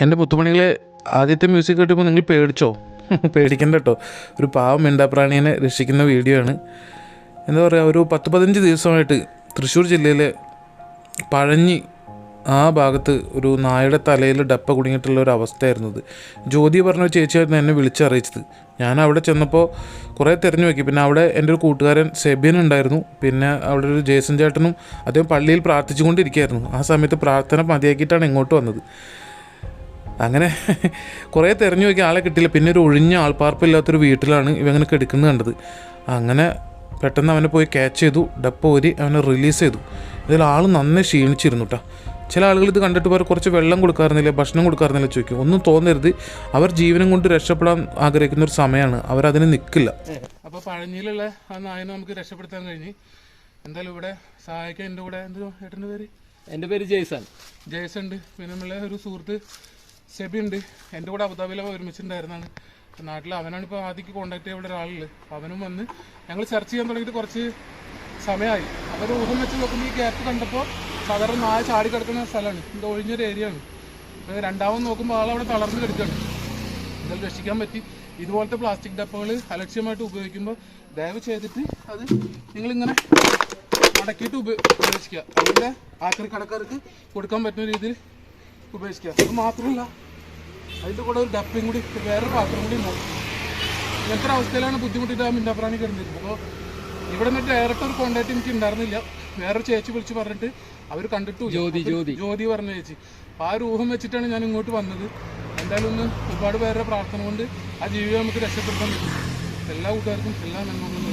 എൻ്റെ മുത്തുമണികളെ ആദ്യത്തെ മ്യൂസിക് കേട്ടപ്പോൾ നിങ്ങൾ പേടിച്ചോ? പേടിക്കണ്ട കേട്ടോ. ഒരു പാവം മിണ്ടാപ്രാണീനെ രക്ഷിക്കുന്ന വീഡിയോ ആണ്. എന്താ പറയുക, ഒരു 10-15 ദിവസമായിട്ട് തൃശ്ശൂർ ജില്ലയിലെ പഴഞ്ഞി ആ ഭാഗത്ത് ഒരു നായയുടെ തലയിൽ ഡപ്പ കുടുങ്ങിയിട്ടുള്ള ഒരു അവസ്ഥയായിരുന്നു ഇത്. ജ്യോതി പറഞ്ഞ ചേച്ചിയായിരുന്നു എന്നെ വിളിച്ചറിയിച്ചത്. ഞാൻ അവിടെ ചെന്നപ്പോൾ കുറേ തിരഞ്ഞു നോക്കി. പിന്നെ അവിടെ എൻ്റെ ഒരു കൂട്ടുകാരൻ സെബിൻ ഉണ്ടായിരുന്നു. പിന്നെ അവിടെ ഒരു ജേസൻ ചേട്ടനും അദ്ദേഹം പള്ളിയിൽ പ്രാർത്ഥിച്ചുകൊണ്ടിരിക്കുകയായിരുന്നു. ആ സമയത്ത് പ്രാർത്ഥന മതിയാക്കിയിട്ടാണ് ഇങ്ങോട്ട് വന്നത്. അങ്ങനെ കുറേ തിരഞ്ഞു നോക്കി, ആളെ കിട്ടിയില്ല. പിന്നെ ഒരു ഒഴിഞ്ഞ ആൾപ്പാർപ്പില്ലാത്തൊരു വീട്ടിലാണ് ഇവങ്ങനെ കിടക്കുന്നത് കണ്ടത്. അങ്ങനെ പെട്ടെന്ന് അവനെ പോയി ക്യാച്ച് ചെയ്തു, ഡപ്പ ഊരി അവനെ റിലീസ് ചെയ്തു. ഇതിൽ ആൾ നന്നായി ക്ഷീണിച്ചിരുന്നു കേട്ടോ. ചില ആളുകൾ ഇത് കണ്ടിട്ട് പറയും കുറച്ച് വെള്ളം കൊടുക്കാറുന്നില്ല, ഭക്ഷണം കൊടുക്കാറുന്നില്ല ചോദിക്കും. ഒന്നും തോന്നരുത്, അവർ ജീവനം കൊണ്ട് രക്ഷപ്പെടാൻ ആഗ്രഹിക്കുന്ന ഒരു സമയമാണ്, അവരതിന് നിൽക്കില്ല. അപ്പോൾ പഴഞ്ഞിയിലുള്ള ആ നായനെ നമുക്ക് രക്ഷപ്പെടുത്താൻ കഴിഞ്ഞ്. എന്തായാലും ഇവിടെ സഹായിക്കാൻ എൻ്റെ കൂടെ എന്തോ ഏട്ടൻ്റെ പേര്? എൻ്റെ പേര് ജയ്സൺ ഉണ്ട്. പിന്നെ നമ്മളെ ഒരു സുഹൃത്ത് സെബി ഉണ്ട്. എൻ്റെ കൂടെ അബുദാബിയിലെ ഒരുമിച്ചിട്ടുണ്ടായിരുന്നാണ്. നാട്ടിൽ അവനാണ് ഇപ്പോൾ ആദ്യം കോൺടാക്ട് ചെയ്യാൻ ഇവിടെ ഒരാളുള്ളത്. അവനും വന്ന് ഞങ്ങൾ സെർച്ച് ചെയ്യാൻ തുടങ്ങിയിട്ട് കുറച്ച് സമയമായി. അവർ ഊഹം വെച്ച് നോക്കുമ്പോൾ ഈ ഗ്യാപ്പ് കണ്ടപ്പോൾ സാധാരണ നായ ചാടി കിടക്കുന്ന സ്ഥലമാണ്, ഇത് ഒഴിഞ്ഞൊരു ഏരിയ ആണ്. രണ്ടാമത് നോക്കുമ്പോൾ ആളവിടെ തളർന്ന് കിടക്കുകയാണ്. എന്തായാലും രക്ഷിക്കാൻ പറ്റി. ഇതുപോലത്തെ പ്ലാസ്റ്റിക് ഡപ്പകൾ അലക്ഷ്യമായിട്ട് ഉപയോഗിക്കുമ്പോൾ ദയവ് ചെയ്തിട്ട് അത് നിങ്ങളിങ്ങനെ മടക്കിയിട്ട് ഉപയോഗിക്കുക. അതിൻ്റെ ആക്രി കടക്കാർക്ക് കൊടുക്കാൻ പറ്റുന്ന രീതിയിൽ ഉപയോഗിക്കുക. അത് മാത്രമല്ല, അതിൻ്റെ കൂടെ ഒരു ഡപ്പയും കൂടി, വേറൊരു പാത്രം കൂടി ഉണ്ടാവും. ഇങ്ങനത്തെ ഒരു അവസ്ഥയിലാണ് ബുദ്ധിമുട്ടിയിട്ട് ആ മിണ്ടാപ്രാണി കിടന്നിരുന്നത്. അപ്പോൾ ഇവിടെ നിന്ന് ഡയറക്റ്റ് ഒരു കോണ്ടാക്ട് എനിക്ക് ഉണ്ടായിരുന്നില്ല. വേറൊരു ചേച്ചി വിളിച്ച് പറഞ്ഞിട്ട് അവർ കണ്ടിട്ടു, ജ്യോതി പറഞ്ഞ ചേച്ചി. അപ്പോൾ ആ ഒരു ഊഹം വെച്ചിട്ടാണ് ഞാൻ ഇങ്ങോട്ട് വന്നത്. എന്തായാലും ഒന്ന് ഒരുപാട് പേരുടെ പ്രാർത്ഥന കൊണ്ട് ആ ജീവിതം നമുക്ക് രക്ഷപ്പെടുത്താൻ പറ്റും. എല്ലാ കൂട്ടുകാർക്കും എല്ലാ നന്മകളും.